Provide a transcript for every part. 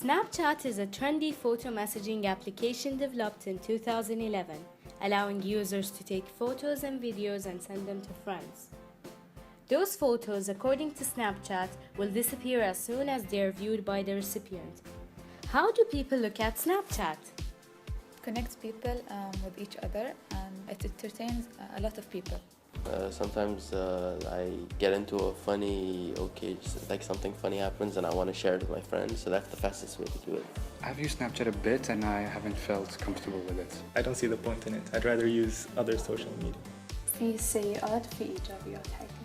Snapchat is a trendy photo messaging application developed in 2011, allowing users to take photos and videos and send them to friends. Those photos, according to Snapchat, will disappear as soon as they are viewed by the recipient. How do people look at Snapchat? Connects people with each other, and it entertains a lot of people. Sometimes I get into a funny, like something funny happens and I want to share it with my friends, so that's the fastest way to do it. I've used Snapchat a bit and I haven't felt comfortable with it. I don't see the point in it. I'd rather use other social media. في سيئات وفي إيجابيات حقيقة.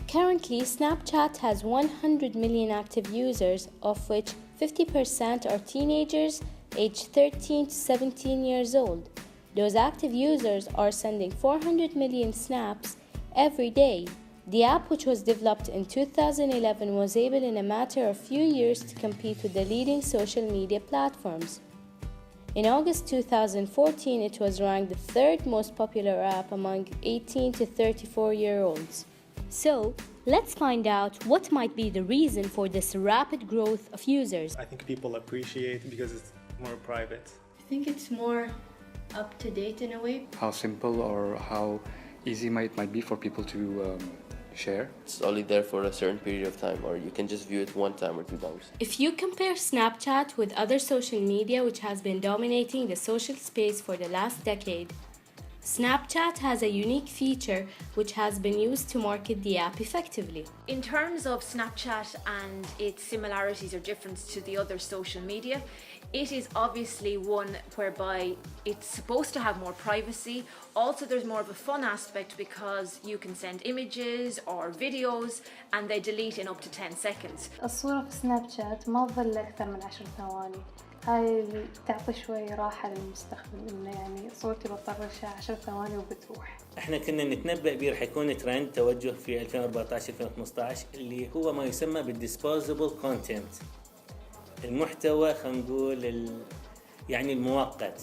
Currently, Snapchat has 100 million active users, of which 50% are teenagers aged 13 to 17 years old. Those active users are sending 400 million snaps every day. The app, which was developed in 2011, was able in a matter of few years to compete with the leading social media platforms. In August 2014, it was ranked the third most popular app among 18 to 34-year-olds. So, let's find out what might be the reason for this rapid growth of users. I think people appreciate it because it's more private. I think it's more up to date in a way. How simple or how easy it might be for people to share. It's only there for a certain period of time, or you can just view it one time or two times. If you compare Snapchat with other social media which has been dominating the social space for the last decade, Snapchat has a unique feature which has been used to market the app effectively. In terms of Snapchat and its similarities or difference to the other social media, it is obviously one whereby it's supposed to have more privacy. Also, there's more of a fun aspect because you can send images or videos and they delete in up to 10 seconds. الصورة في سناب شات ما تظل أكثر من 10 ثواني. هاي تعطي شوي راحة للمستخدم إنه يعني صورتي بطرشها 10 ثواني وبتروح. احنا كنا نتنبأ به رح يكون ترند توجه في 2014-2015 اللي هو ما يسمى بالديسبوزبل كونتنت. المحتوى خلينا نقول يعني المؤقت.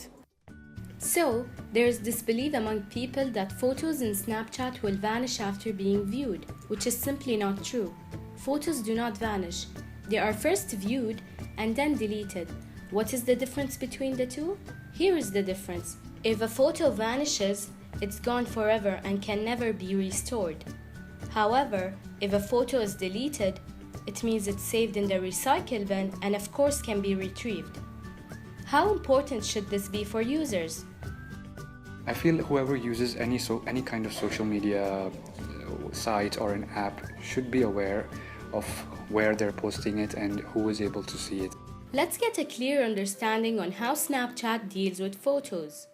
So, there's this belief among people that photos in Snapchat will vanish after being viewed, which is simply not true. Photos do not vanish. They are first viewed and then deleted. What is the difference between the two? Here is the difference. If a photo vanishes, it's gone forever and can never be restored. However, if a photo is deleted, it means it's saved in the recycle bin and of course can be retrieved. How important should this be for users? I feel whoever uses any kind of social media site or an app should be aware of where they're posting it and who is able to see it. Let's get a clear understanding on how Snapchat deals with photos.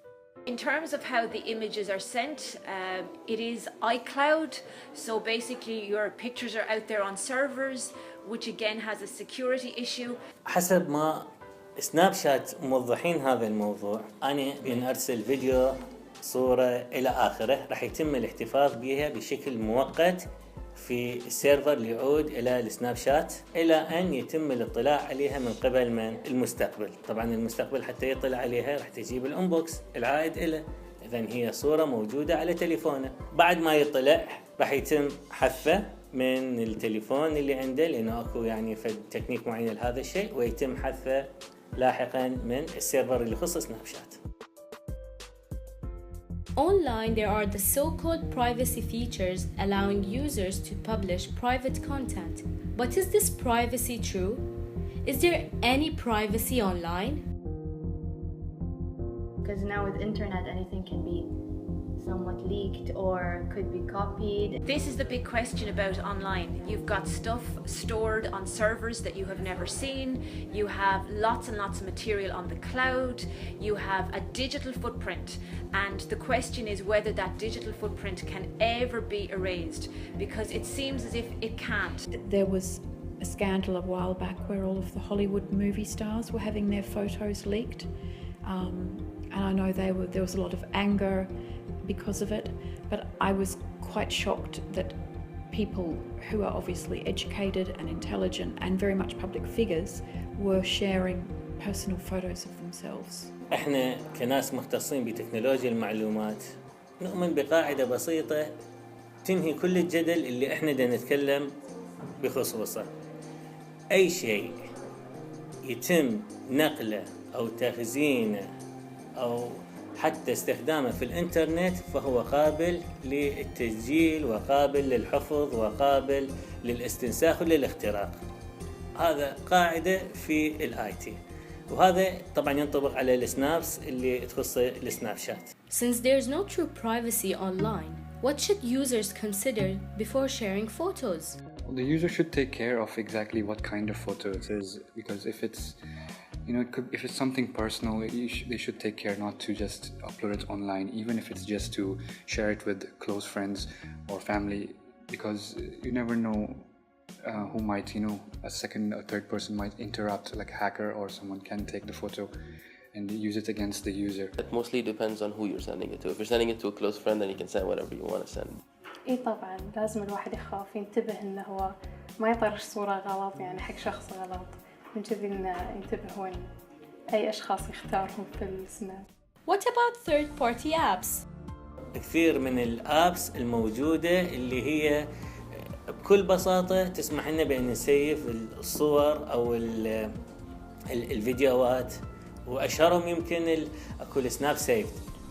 In terms of how the images are sent, it is iCloud. So basically your pictures are out there on servers, which again has a security issue. حسب ما سناب شات موضحين هذا الموضوع، أنا بنرسل فيديو صورة إلى آخره رح يتم الاحتفاظ بها بشكل مؤقت في السيرفر اللي يعود إلى السناب شات إلى أن يتم الاطلاع عليها من قبل من المستقبل. طبعا المستقبل حتى يطلع عليها رح تجيب الانبوكس العائد إله، إذن هي صورة موجودة على تليفونه. بعد ما يطلع رح يتم حذفه من التليفون اللي عنده لأنه أكو يعني فد تكنيك معين لهذا الشيء، ويتم حذفه لاحقا من السيرفر اللي يخص سناب شات. Online, there are the so-called privacy features allowing users to publish private content. But is this privacy true? Is there any privacy online? Because now with internet, anything can be somewhat leaked or could be copied. This is the big question about online. You've got stuff stored on servers that you have never seen. You have lots and lots of material on the cloud. You have a digital footprint. And the question is whether that digital footprint can ever be erased, because it seems as if it can't. There was a scandal a while back where all of the Hollywood movie stars were having their photos leaked. And I know there was a lot of anger because of it, but I was quite shocked that people who are obviously educated and intelligent and very much public figures were sharing personal photos of themselves. احنا كناس مختصين بتكنولوجيا المعلومات نؤمن بقاعدة بسيطة تنهي كل الجدل اللي احنا دا نتكلم بخصوصه. اي شيء يتم نقله أو تخزينه أو حتى استخدامه في الإنترنت فهو قابل للتسجيل وقابل للحفظ وقابل للاستنساخ وللاختراق. هذا قاعدة في الاي تي، وهذا طبعا ينطبق على السنابس اللي تخص السناب شات. Since there's no true privacy online, what should users consider before sharing photos? The user should take care of exactly what kind of photo it is, because if it's, if it's something personal, they should take care not to just upload it online, even if it's just to share it with close friends or family, because you never know who might, a second or third person might interrupt, like a hacker or someone can take the photo and use it against the user. It mostly depends on who you're sending it to. If you're sending it to a close friend, then you can send whatever you want to send. اي طبعا لازم الواحد يخاف ينتبه انه هو ما يطرش صورة غلط يعني حق شخص غلط، من كذي انه ينتبه وين اي اشخاص يختارهم في السناب. What about third-party apps? كثير من الابس الموجودة اللي هي بكل بساطة تسمح لنا بأن نسيف الصور أو الفيديوهات، وأشهرهم يمكن أكو السناب سيف.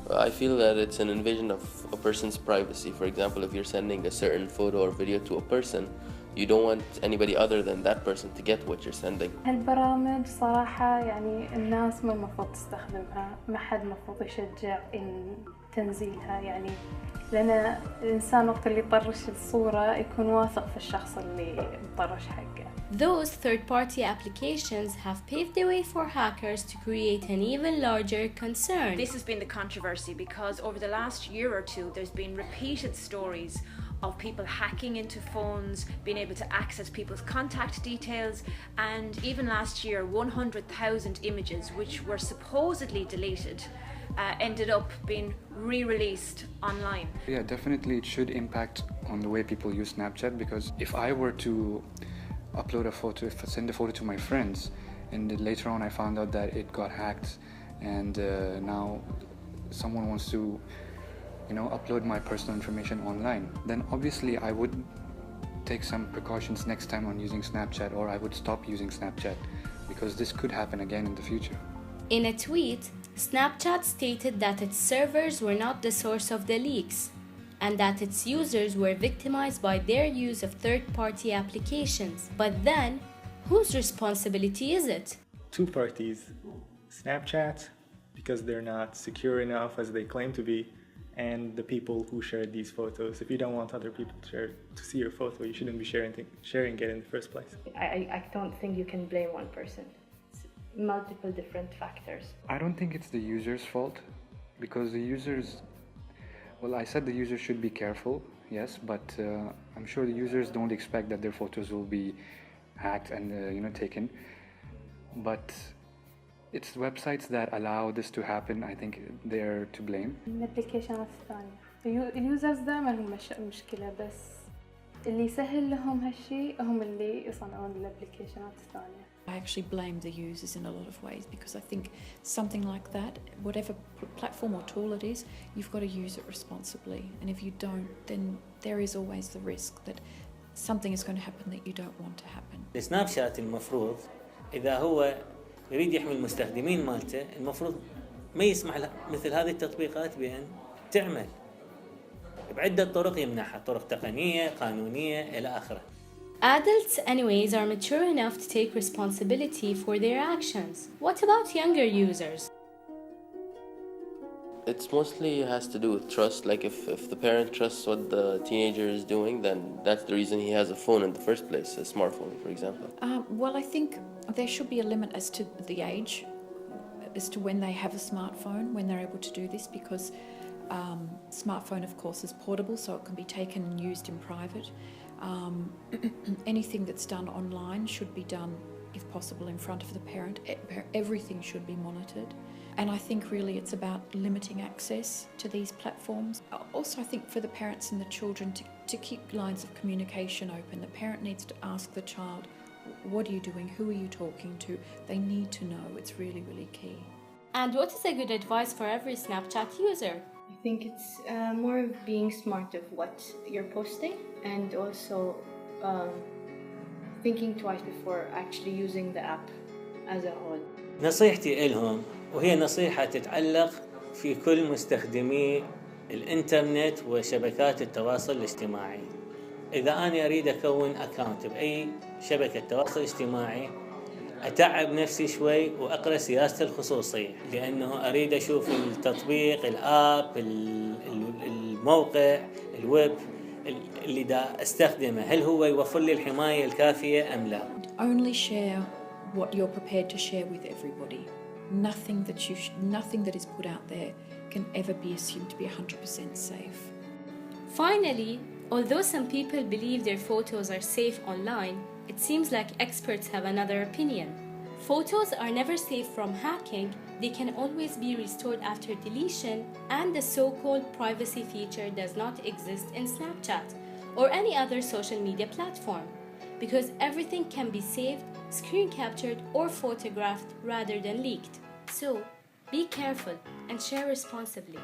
I feel that it's an invasion of a person's privacy. For example, if you're sending a certain photo or video to a person, you don't want anybody other than that person to get what you're sending. هالبرامج صراحة يعني الناس ما المفروض تستخدمها، ما حد المفروض يشجع إن تنزيلها، يعني لأن الإنسان وقت اللي يطرش الصورة يكون واثق في الشخص اللي مطرش حقه. Those third-party applications have paved the way for hackers to create an even larger concern. This has been the controversy because over the last year or two there's been repeated stories of people hacking into phones, being able to access people's contact details, and even last year 100,000 images which were supposedly deleted ended up being re-released online. Yeah, definitely it should impact on the way people use Snapchat, because if I were to upload a photo, if I send a photo to my friends and later on I found out that it got hacked and now someone wants to upload my personal information online, then obviously I would take some precautions next time on using Snapchat, or I would stop using Snapchat, because this could happen again in the future. In a tweet, Snapchat stated that its servers were not the source of the leaks and that its users were victimized by their use of third-party applications. But then, whose responsibility is it? Two parties. Snapchat, because they're not secure enough as they claim to be, and the people who shared these photos. If you don't want other people to see your photo, you shouldn't be sharing it in the first place. I don't think you can blame one person. It's multiple different factors. I don't think it's the user's fault, because the users, well, I said the users should be careful, yes, but I'm sure the users don't expect that their photos will be hacked and taken. But it's websites that allow this to happen. I think they're to blame. الابلكيشنات الثانية اليوزرز دائما هم مشكلة، بس اللي يسهل لهم هالشيء هم اللي يصنعون الابلكيشنات الثانية. I actually blame the users in a lot of ways, because I think something like that, whatever platform or tool it is, you've got to use it responsibly. And if you don't, then there is always the risk that something is going to happen that you don't want to happen. السناب شات المفروض إذا هو يريد يحمي المستخدمين مالته، المفروض ما يسمح له مثل هذه التطبيقات بأن تعمل بعدة طرق يمنعها، طرق تقنية، قانونية إلى آخره. Adults anyways are mature enough to take responsibility for their actions. What about younger users? It's mostly has to do with trust. Like if the parent trusts what the teenager is doing, then that's the reason he has a phone in the first place, a smartphone, for example. Well, I think there should be a limit as to the age, as to when they have a smartphone, when they're able to do this, because smartphone, of course, is portable, so it can be taken and used in private. Anything that's done online should be done, if possible, in front of the parent. Everything should be monitored. And I think really it's about limiting access to these platforms. Also, I think for the parents and the children to keep lines of communication open. The parent needs to ask the child, what are you doing? Who are you talking to? They need to know. It's really, really key. And what is a good advice for every Snapchat user? I think it's more of being smart of what you're posting, and also thinking twice before actually using the app as a whole. نصيحتي إلهم، وهي نصيحة تتعلق في كل مستخدمي الإنترنت وشبكات التواصل الاجتماعي. إذا أنا أريد أكون أكاونت بأي شبكة تواصل اجتماعي أتعب نفسي شوي وأقرأ سياسة الخصوصية، لأنه أريد أشوف التطبيق، الآب، الموقع، الويب اللي دا أستخدمه هل هو يوفر لي الحماية الكافية أم لا. Only share what you're prepared to share with everybody. Nothing that is put out there can ever be assumed to be 100% safe. Finally, although some people believe their photos are safe online, it seems like experts have another opinion. Photos are never safe from hacking. They can always be restored after deletion, and the so-called privacy feature does not exist in Snapchat or any other social media platform, because everything can be saved, screen captured, or photographed rather than leaked. So, be careful and share responsibly.